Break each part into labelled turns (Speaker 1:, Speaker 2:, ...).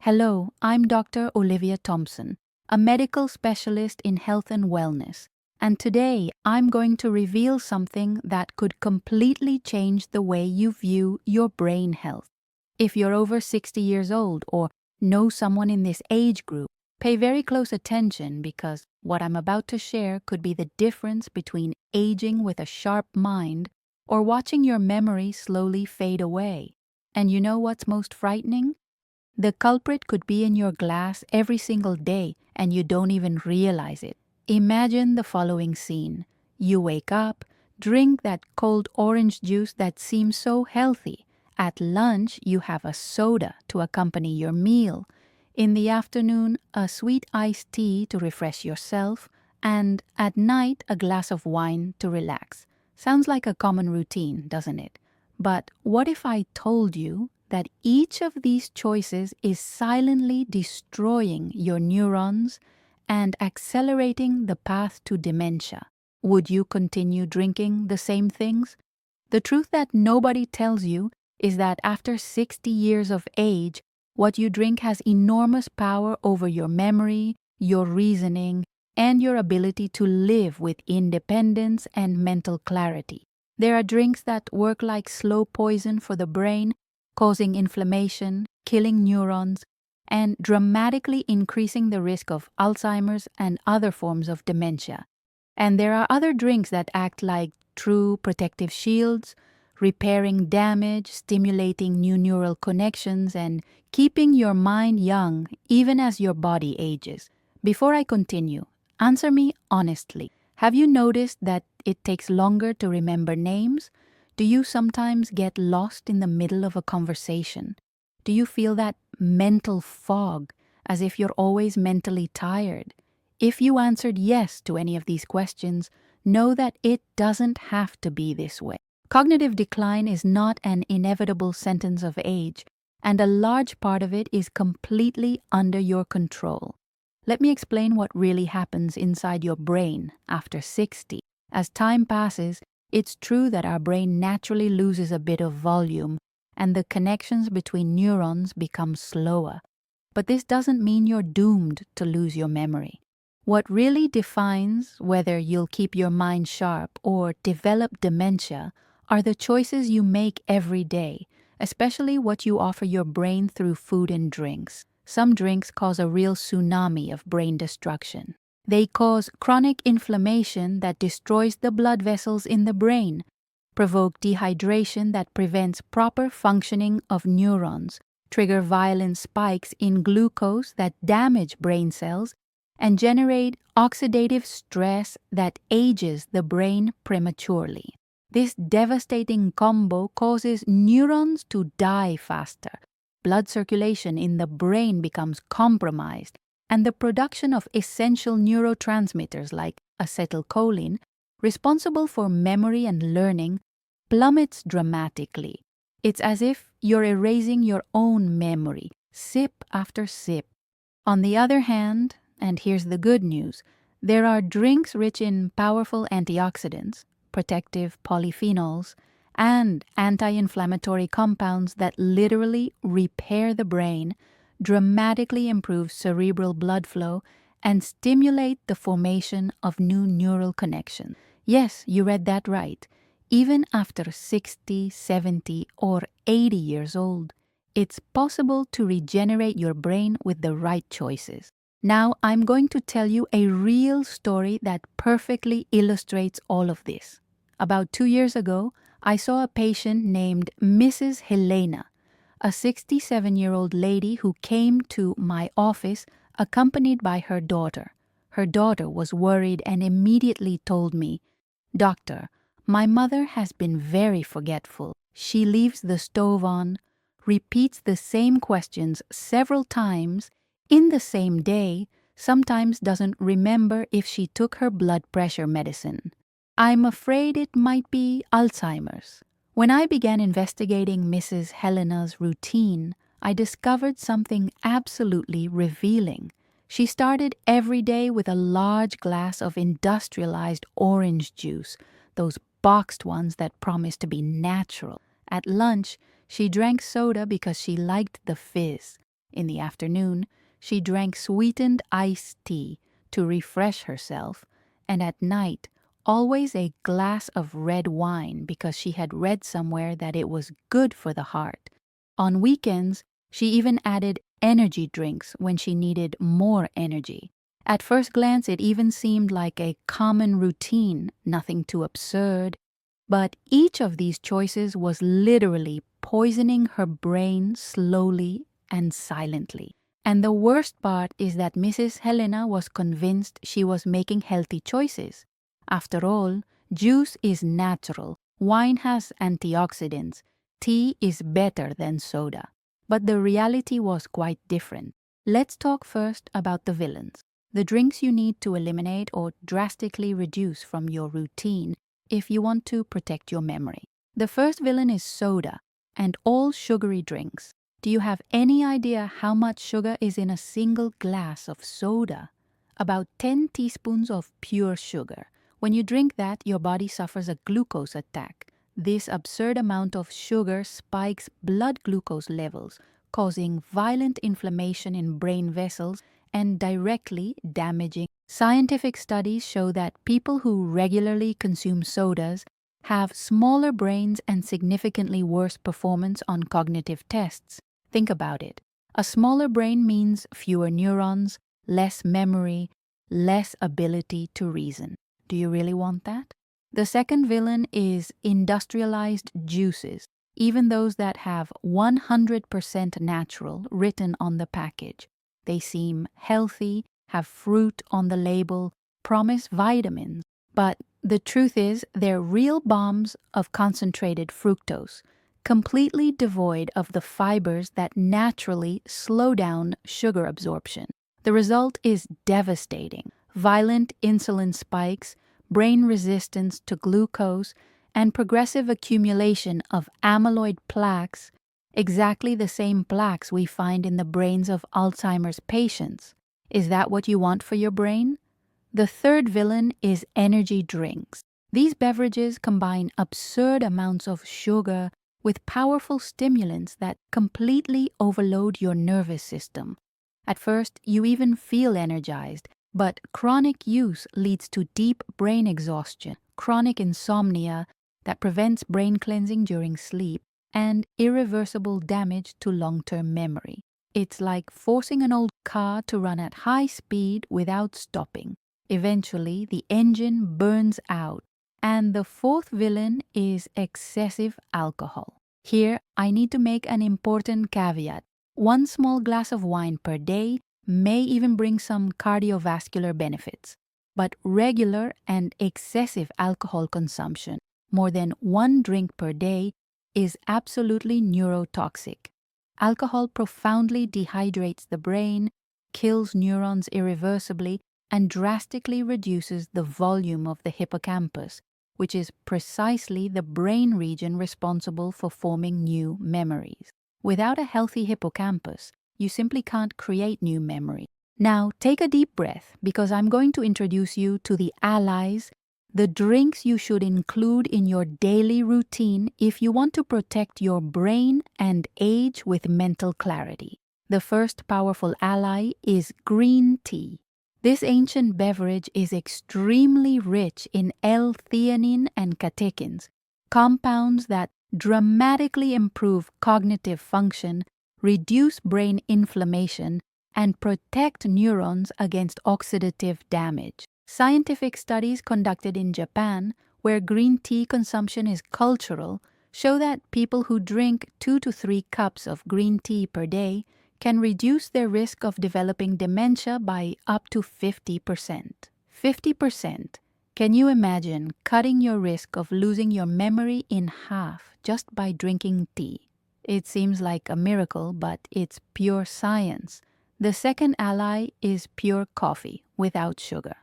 Speaker 1: Hello, I'm Dr. Olivia Thompson, a medical specialist in health and wellness, and today I'm going to reveal something that could completely change the way you view your brain health. If you're over 60 years old or know someone in this age group, pay very close attention because what I'm about to share could be the difference between aging with a sharp mind or watching your memory slowly fade away. And you know what's most frightening? The culprit could be in your glass every single day and you don't even realize it. Imagine the following scene. You wake up, drink that cold orange juice that seems so healthy. At lunch, you have a soda to accompany your meal. In the afternoon, a sweet iced tea to refresh yourself. And at night, a glass of wine to relax. Sounds like a common routine, doesn't it? But what if I told you that each of these choices is silently destroying your neurons and accelerating the path to dementia? Would you continue drinking the same things? The truth that nobody tells you is that after 60 years of age, what you drink has enormous power over your memory, your reasoning, and your ability to live with independence and mental clarity. There are drinks that work like slow poison for the brain, causing inflammation, killing neurons, and dramatically increasing the risk of Alzheimer's and other forms of dementia. And there are other drinks that act like true protective shields, repairing damage, stimulating new neural connections, and keeping your mind young even as your body ages. Before I continue, answer me honestly. Have you noticed that it takes longer to remember names? Do you sometimes get lost in the middle of a conversation? Do you feel that mental fog, as if you're always mentally tired? If you answered yes to any of these questions, know that it doesn't have to be this way. Cognitive decline is not an inevitable sentence of age, and a large part of it is completely under your control. Let me explain what really happens inside your brain after 60. As time passes, it's true that our brain naturally loses a bit of volume and the connections between neurons become slower. But this doesn't mean you're doomed to lose your memory. What really defines whether you'll keep your mind sharp or develop dementia are the choices you make every day, especially what you offer your brain through food and drinks. Some drinks cause a real tsunami of brain destruction. They cause chronic inflammation that destroys the blood vessels in the brain, provoke dehydration that prevents proper functioning of neurons, trigger violent spikes in glucose that damage brain cells, and generate oxidative stress that ages the brain prematurely. This devastating combo causes neurons to die faster. Blood circulation in the brain becomes compromised, and the production of essential neurotransmitters like acetylcholine, responsible for memory and learning, plummets dramatically. It's as if you're erasing your own memory, sip after sip. On the other hand, and here's the good news, there are drinks rich in powerful antioxidants, protective polyphenols, and anti-inflammatory compounds that literally repair the brain, dramatically improve cerebral blood flow, and stimulate the formation of new neural connections. Yes, you read that right. Even after 60, 70, or 80 years old, it's possible to regenerate your brain with the right choices. Now, I'm going to tell you a real story that perfectly illustrates all of this. About 2 years ago, I saw a patient named Mrs. Helena, a 67-year-old lady who came to my office accompanied by her daughter. Her daughter was worried and immediately told me, "Doctor, my mother has been very forgetful. She leaves the stove on, repeats the same questions several times in the same day, sometimes doesn't remember if she took her blood pressure medicine. I'm afraid it might be Alzheimer's." When I began investigating Mrs. Helena's routine, I discovered something absolutely revealing. She started every day with a large glass of industrialized orange juice, those boxed ones that promise to be natural. At lunch, she drank soda because she liked the fizz. In the afternoon, she drank sweetened iced tea to refresh herself, and at night, always a glass of red wine because she had read somewhere that it was good for the heart. On weekends, she even added energy drinks when she needed more energy. At first glance, it even seemed like a common routine, nothing too absurd. But each of these choices was literally poisoning her brain slowly and silently. And the worst part is that Mrs. Helena was convinced she was making healthy choices. After all, juice is natural, wine has antioxidants, tea is better than soda. But the reality was quite different. Let's talk first about the villains, the drinks you need to eliminate or drastically reduce from your routine if you want to protect your memory. The first villain is soda and all sugary drinks. Do you have any idea how much sugar is in a single glass of soda? About 10 teaspoons of pure sugar. When you drink that, your body suffers a glucose attack. This absurd amount of sugar spikes blood glucose levels, causing violent inflammation in brain vessels and directly damaging. Scientific studies show that people who regularly consume sodas have smaller brains and significantly worse performance on cognitive tests. Think about it. A smaller brain means fewer neurons, less memory, less ability to reason. Do you really want that? The second villain is industrialized juices, even those that have 100% natural written on the package. They seem healthy, have fruit on the label, promise vitamins, but the truth is they're real bombs of concentrated fructose, completely devoid of the fibers that naturally slow down sugar absorption. The result is devastating. Violent insulin spikes, brain resistance to glucose, and progressive accumulation of amyloid plaques, exactly the same plaques we find in the brains of Alzheimer's patients. Is that what you want for your brain? The third villain is energy drinks. These beverages combine absurd amounts of sugar with powerful stimulants that completely overload your nervous system. At first, you even feel energized, but chronic use leads to deep brain exhaustion, chronic insomnia that prevents brain cleansing during sleep, and irreversible damage to long-term memory. It's like forcing an old car to run at high speed without stopping. Eventually, the engine burns out. And the fourth villain is excessive alcohol. Here, I need to make an important caveat. One small glass of wine per day may even bring some cardiovascular benefits. But regular and excessive alcohol consumption, more than one drink per day, is absolutely neurotoxic. Alcohol profoundly dehydrates the brain, kills neurons irreversibly, and drastically reduces the volume of the hippocampus, which is precisely the brain region responsible for forming new memories. Without a healthy hippocampus, you simply can't create new memory. Now, take a deep breath because I'm going to introduce you to the allies, the drinks you should include in your daily routine if you want to protect your brain and age with mental clarity. The first powerful ally is green tea. This ancient beverage is extremely rich in L-theanine and catechins, compounds that dramatically improve cognitive function, reduce brain inflammation, and protect neurons against oxidative damage. Scientific studies conducted in Japan, where green tea consumption is cultural, show that people who drink 2 to 3 cups of green tea per day can reduce their risk of developing dementia by up to 50%. 50%. Can you imagine cutting your risk of losing your memory in half just by drinking tea? It seems like a miracle, but it's pure science. The second ally is pure coffee without sugar.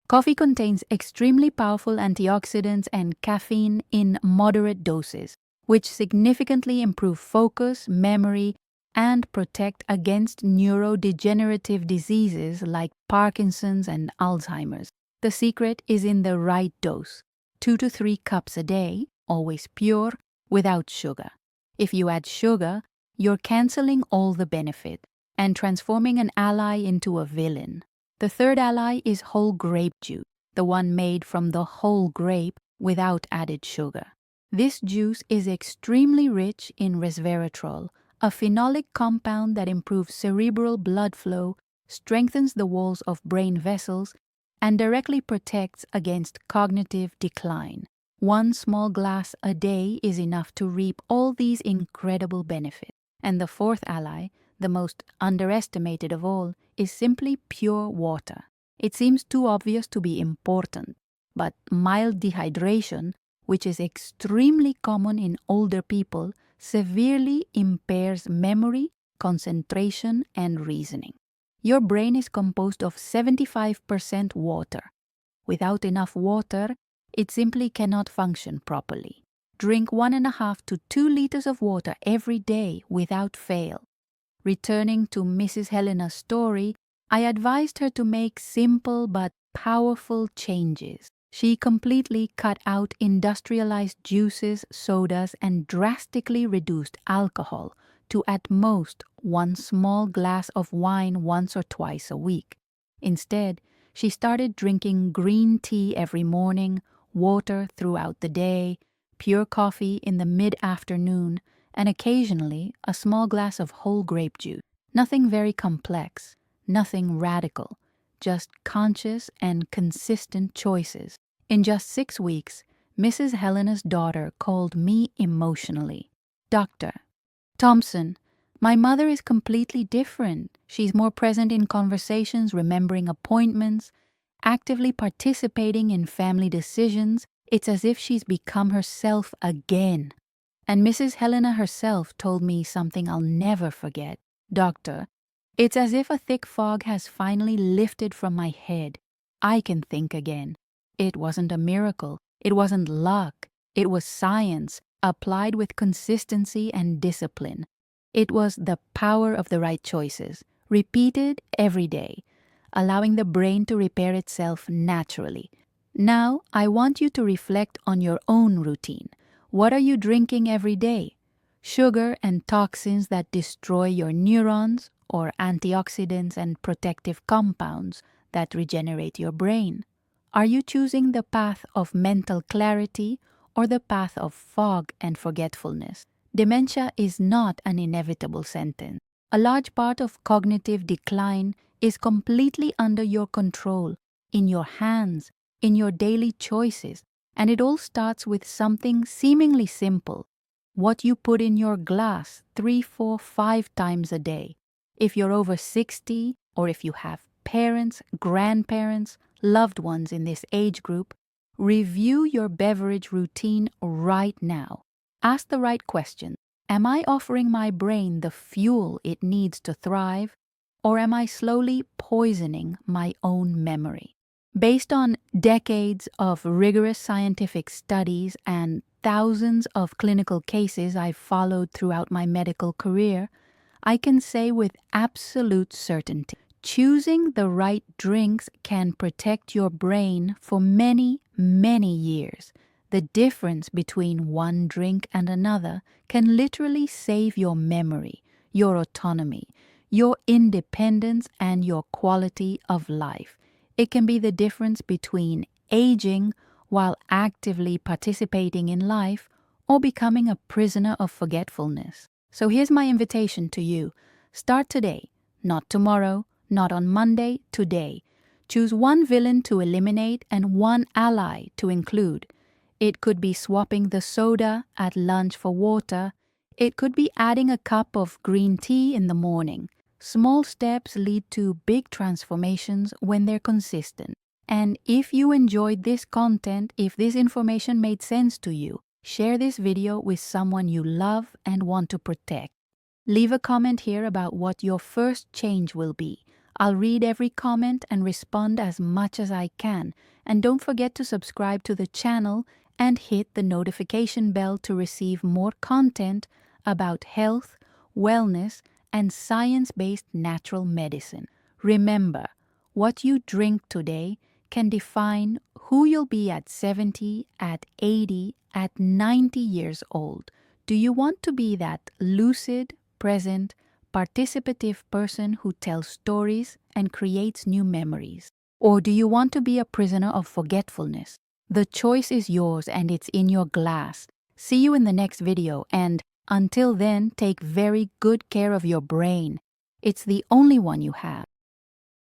Speaker 1: Coffee contains extremely powerful antioxidants and caffeine in moderate doses, which significantly improve focus, memory, and protect against neurodegenerative diseases like Parkinson's and Alzheimer's. The secret is in the right dose, 2 to 3 cups a day, always pure, without sugar. If you add sugar, you're canceling all the benefit. and transforming an ally into a villain. The third ally is whole grape juice, the one made from the whole grape without added sugar. This juice is extremely rich in resveratrol, a phenolic compound that improves cerebral blood flow, strengthens the walls of brain vessels, and directly protects against cognitive decline. One small glass a day is enough to reap all these incredible benefits. And the fourth ally, the most underestimated of all, is simply pure water. It seems too obvious to be important, but mild dehydration, which is extremely common in older people, severely impairs memory, concentration, and reasoning. Your brain is composed of 75% water. Without enough water, it simply cannot function properly. Drink 1.5 to 2 liters of water every day without fail. Returning to Mrs. Helena's story, I advised her to make simple but powerful changes. She completely cut out industrialized juices, sodas, and drastically reduced alcohol to at most 1 small glass of wine once or twice a week. Instead, she started drinking green tea every morning, water throughout the day, pure coffee in the mid-afternoon, and occasionally a small glass of whole grape juice. Nothing very complex, nothing radical, just conscious and consistent choices. In just 6 weeks, Mrs. Helena's daughter called me emotionally. "Dr. Thompson, my mother is completely different. She's more present in conversations, remembering appointments, actively participating in family decisions. It's as if she's become herself again." And Mrs. Helena herself told me something I'll never forget. "Doctor, it's as if a thick fog has finally lifted from my head. I can think again." It wasn't a miracle. It wasn't luck. It was science applied with consistency and discipline. It was the power of the right choices, repeated every day, allowing the brain to repair itself naturally. Now, I want you to reflect on your own routine. What are you drinking every day? Sugar and toxins that destroy your neurons, or antioxidants and protective compounds that regenerate your brain? Are you choosing the path of mental clarity or the path of fog and forgetfulness? Dementia is not an inevitable sentence. A large part of cognitive decline is completely under your control, in your hands, in your daily choices, and it all starts with something seemingly simple: what you put in your glass 3, 4, 5 times a day. If you're over 60, or if you have parents, grandparents, loved ones in this age group, review your beverage routine right now. Ask the right question. Am I offering my brain the fuel it needs to thrive, or am I slowly poisoning my own memory? Based on decades of rigorous scientific studies and thousands of clinical cases I've followed throughout my medical career, I can say with absolute certainty, choosing the right drinks can protect your brain for many, many years. The difference between one drink and another can literally save your memory, your autonomy, your independence, and your quality of life. It can be the difference between aging while actively participating in life or becoming a prisoner of forgetfulness. So here's my invitation to you. Start today, not tomorrow, not on Monday, today. Choose one villain to eliminate and one ally to include. It could be swapping the soda at lunch for water. It could be adding a cup of green tea in the morning. Small steps lead to big transformations when they're consistent. And if you enjoyed this content, if this information made sense to you, share this video with someone you love and want to protect. Leave a comment here about what your first change will be. I'll read every comment and respond as much as I can. And don't forget to subscribe to the channel and hit the notification bell to receive more content about health, wellness, and science-based natural medicine. Remember, what you drink today can define who you'll be at 70, at 80, at 90 years old. Do you want to be that lucid, present, participative person who tells stories and creates new memories? Or do you want to be a prisoner of forgetfulness? The choice is yours and it's in your glass. See you in the next video, and until then, take very good care of your brain. It's the only one you have.